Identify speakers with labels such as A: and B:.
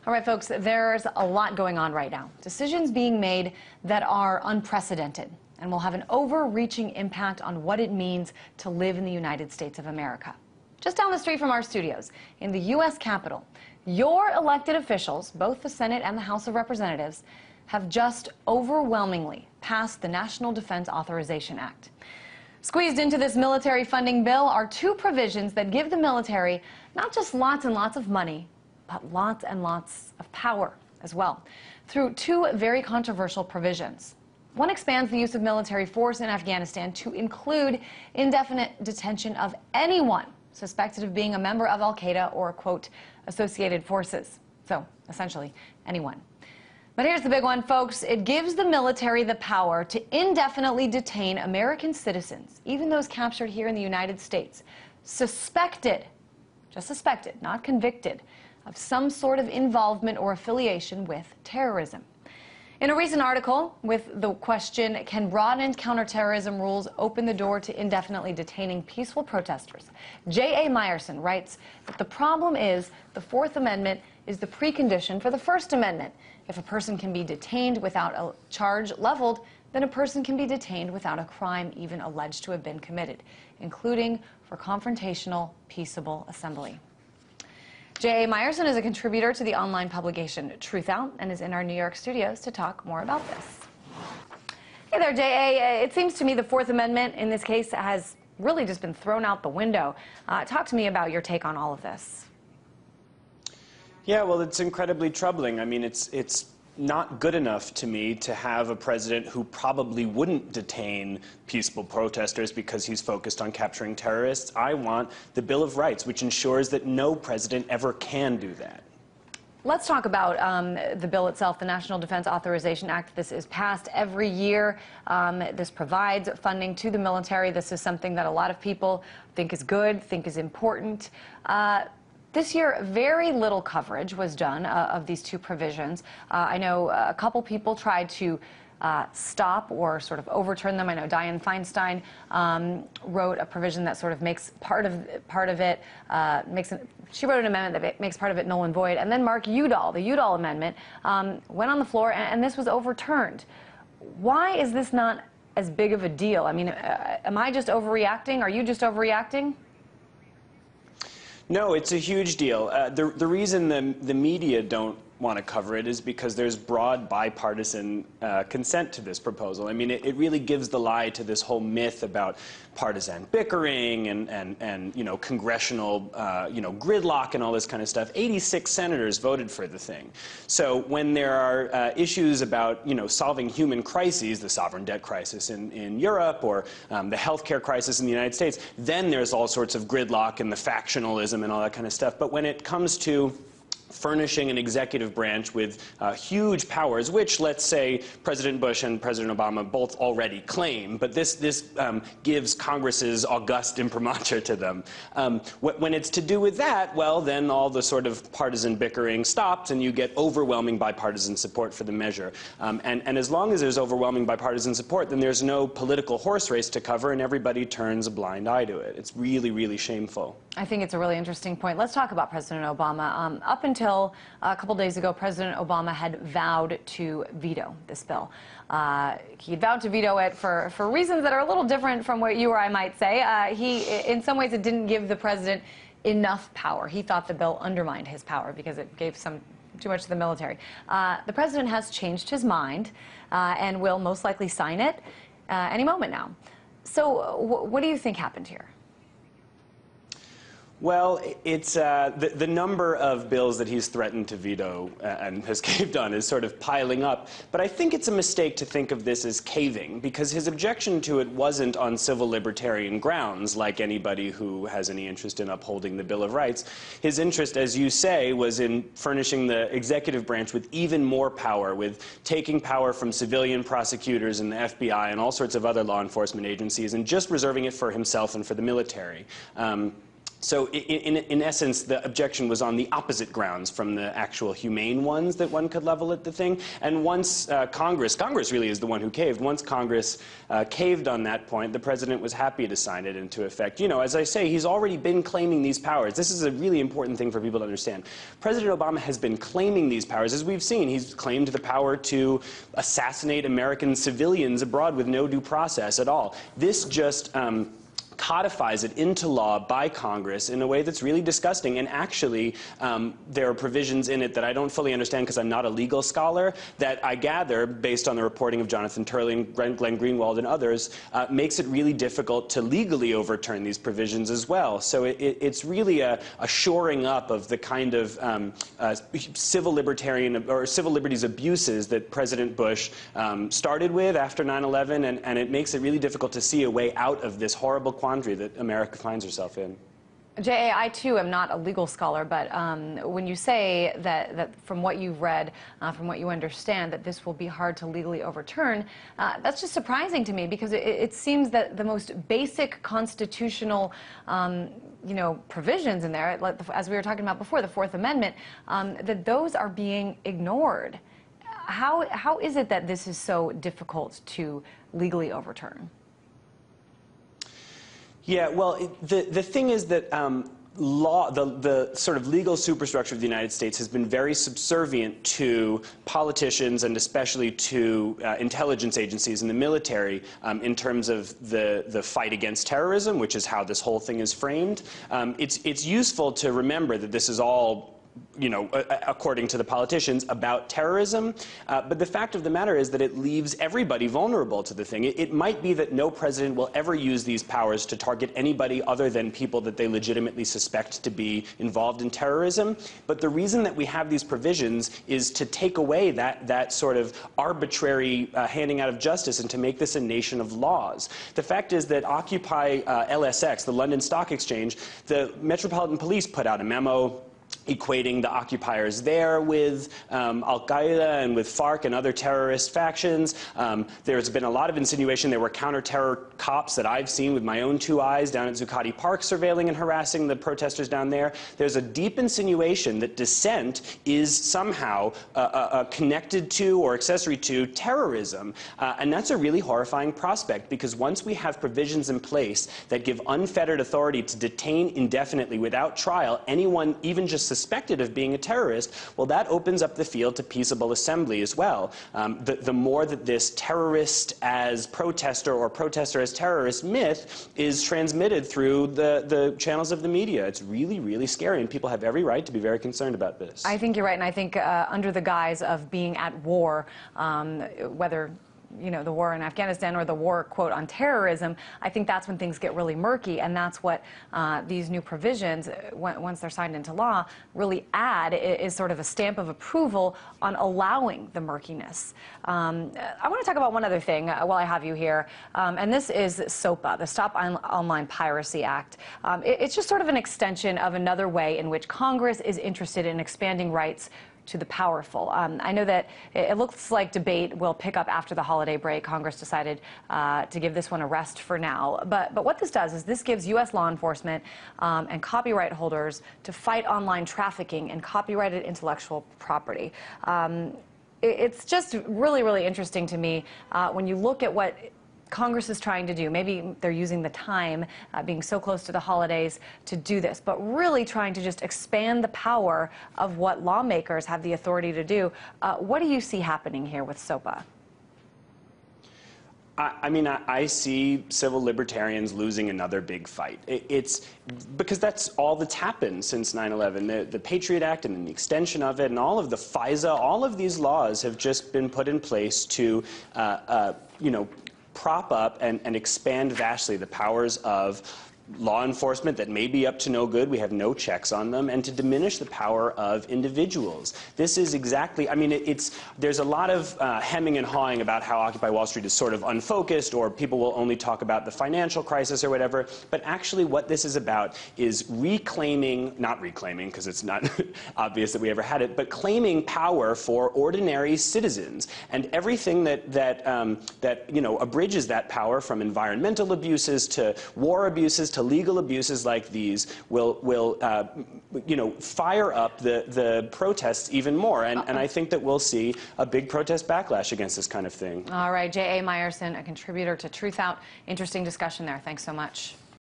A: All right, folks, there's a lot going on right now. Decisions being made that are unprecedented and will have an overreaching impact on what it means to live in the United States of America. Just down the street from our studios, in the U.S. Capitol, your elected officials, both the Senate and the House of Representatives, have just overwhelmingly passed the National Defense Authorization Act. Squeezed into this military funding bill are two provisions that give the military not just lots and lots of money, but lots and lots of power as well, through two very controversial provisions. One expands the use of military force in Afghanistan to include indefinite detention of anyone suspected of being a member of al-Qaeda or, quote, associated forces. So, essentially, anyone. But here's the big one, folks. It gives the military the power to indefinitely detain American citizens, even those captured here in the United States, suspected, just suspected, not convicted, of some sort of involvement or affiliation with terrorism. In a recent article with the question, can broadened counterterrorism rules open the door to indefinitely detaining peaceful protesters, J.A. Meyerson writes that the problem is the Fourth Amendment is the precondition for the First Amendment. If a person can be detained without a charge leveled, then a person can be detained without a crime even alleged to have been committed, including for confrontational, peaceable assembly. J.A. Meyerson is a contributor to the online publication Truth Out and is in our New York studios to talk more about this. Hey there, J.A. It seems to me the Fourth Amendment in this case has really just been thrown out the window. Talk to me about your take on all of this.
B: Yeah, well, it's incredibly troubling. I mean, it's not good enough to me to have a president who probably wouldn't detain peaceful protesters because he's focused on capturing terrorists. I want the Bill of Rights, which ensures that no president ever can do that.
A: Let's talk about the bill itself, the National Defense Authorization Act. This is passed every year. This provides funding to the military. This is something that a lot of people think is good, think is important. This year, very little coverage was done of these two provisions. I know a couple people tried to stop or sort of overturn them. I know Dianne Feinstein wrote a provision that sort of makes part of it, she wrote an amendment that makes part of it null and void. And then Mark Udall, the Udall amendment, went on the floor and this was overturned. Why is this not as big of a deal? I mean, am I just overreacting? Are you just overreacting?
B: No, it's a huge deal. The reason the media don't want to cover it is because there's broad bipartisan consent to this proposal. I mean, it really gives the lie to this whole myth about partisan bickering and you know, congressional gridlock and all this kind of stuff. 86 senators voted for the thing. So when there are issues about solving human crises, the sovereign debt crisis in Europe or the healthcare crisis in the United States, then there's all sorts of gridlock and the factionalism and all that kind of stuff. But when it comes to furnishing an executive branch with huge powers, which, let's say, President Bush and President Obama both already claim, but this gives Congress's august imprimatur to them. When it's to do with that, well, then all the sort of partisan bickering stops and you get overwhelming bipartisan support for the measure. And as long as there's overwhelming bipartisan support, then there's no political horse race to cover and everybody turns a blind eye to it. It's really, really shameful.
A: I think it's a really interesting point. Let's talk about President Obama. Up until a couple days ago, President Obama had vowed to veto this bill. He vowed to veto it for reasons that are a little different from what you or I might say. In some ways, it didn't give the president enough power. He thought the bill undermined his power because it gave too much to the military. The president has changed his mind and will most likely sign it any moment now. So what do you think happened here?
B: Well, it's the number of bills that he's threatened to veto and has caved on is sort of piling up. But I think it's a mistake to think of this as caving, because his objection to it wasn't on civil libertarian grounds, like anybody who has any interest in upholding the Bill of Rights. His interest, as you say, was in furnishing the executive branch with even more power, with taking power from civilian prosecutors and the FBI and all sorts of other law enforcement agencies and just reserving it for himself and for the military. So in essence, the objection was on the opposite grounds from the actual humane ones that one could level at the thing. And once Congress really is the one who caved. Once Congress caved on that point, the president was happy to sign it into effect. You know, as I say, he's already been claiming these powers. This is a really important thing for people to understand. President Obama has been claiming these powers. As we've seen, he's claimed the power to assassinate American civilians abroad with no due process at all. This just codifies it into law by Congress in a way that's really disgusting. And actually, there are provisions in it that I don't fully understand because I'm not a legal scholar, that I gather, based on the reporting of Jonathan Turley, Glenn Greenwald, and others, makes it really difficult to legally overturn these provisions as well. So it's really a shoring up of the kind of civil libertarian or civil liberties abuses that President Bush started with after 9/11, and it makes it really difficult to see a way out of this horrible quandary that America finds herself in.
A: J.A., I too am not a legal scholar, but when you say that from what you've read, from what you understand, that this will be hard to legally overturn, that's just surprising to me, because it seems that the most basic constitutional provisions in there, as we were talking about before, the Fourth Amendment, that those are being ignored. How is it that this is so difficult to legally overturn?
B: Yeah, well, the thing is that the sort of legal superstructure of the United States has been very subservient to politicians and especially to intelligence agencies and the military in terms of the fight against terrorism, which is how this whole thing is framed. It's useful to remember that this is all, according to the politicians, about terrorism. But the fact of the matter is that it leaves everybody vulnerable to the thing. It might be that no president will ever use these powers to target anybody other than people that they legitimately suspect to be involved in terrorism. But the reason that we have these provisions is to take away that sort of arbitrary handing out of justice and to make this a nation of laws. The fact is that Occupy LSX, the London Stock Exchange, the Metropolitan Police put out a memo equating the occupiers there with Al-Qaeda and with FARC and other terrorist factions. There's been a lot of insinuation there were counter-terror cops that I've seen with my own two eyes down at Zuccotti Park surveilling and harassing the protesters down there. There's a deep insinuation that dissent is somehow connected to or accessory to terrorism. And that's a really horrifying prospect, because once we have provisions in place that give unfettered authority to detain indefinitely without trial anyone even just suspected of being a terrorist, well, that opens up the field to peaceable assembly as well. The more that this terrorist as protester or protester as terrorist myth is transmitted through the channels of the media, it's really, really scary, and people have every right to be very concerned about this.
A: I think you're right, and I think under the guise of being at war, whether the war in Afghanistan or the war, quote, on terrorism, I think that's when things get really murky, and that's what these new provisions, once they're signed into law, really add, is sort of a stamp of approval on allowing the murkiness. I want to talk about one other thing while I have you here, and this is SOPA, the Stop Online Piracy Act. It's just sort of an extension of another way in which Congress is interested in expanding rights to the powerful. I know that it looks like debate will pick up after the holiday break. Congress decided to give this one a rest for now. But what this does is this gives U.S. law enforcement and copyright holders to fight online trafficking and copyrighted intellectual property. It's just really, really interesting to me when you look at what Congress is trying to do. Maybe they're using the time, being so close to the holidays, to do this, but really trying to just expand the power of what lawmakers have the authority to do. What do you see happening here with SOPA?
B: I mean, I see civil libertarians losing another big fight. It's because that's all that's happened since 9/11. The Patriot Act and the extension of it and all of the FISA, all of these laws have just been put in place to, prop up and expand vastly the powers of law enforcement that may be up to no good, we have no checks on them, and to diminish the power of individuals. This is exactly, I mean, there's a lot of hemming and hawing about how Occupy Wall Street is sort of unfocused, or people will only talk about the financial crisis or whatever, but actually what this is about is reclaiming, not reclaiming, because it's not obvious that we ever had it, but claiming power for ordinary citizens, and everything that abridges that power, from environmental abuses to war abuses to legal abuses like these will you know, fire up the protests even more. And I think that we'll see a big protest backlash against this kind of thing.
A: All right, J.A. Meyerson, a contributor to Truth Out. Interesting discussion there. Thanks so much.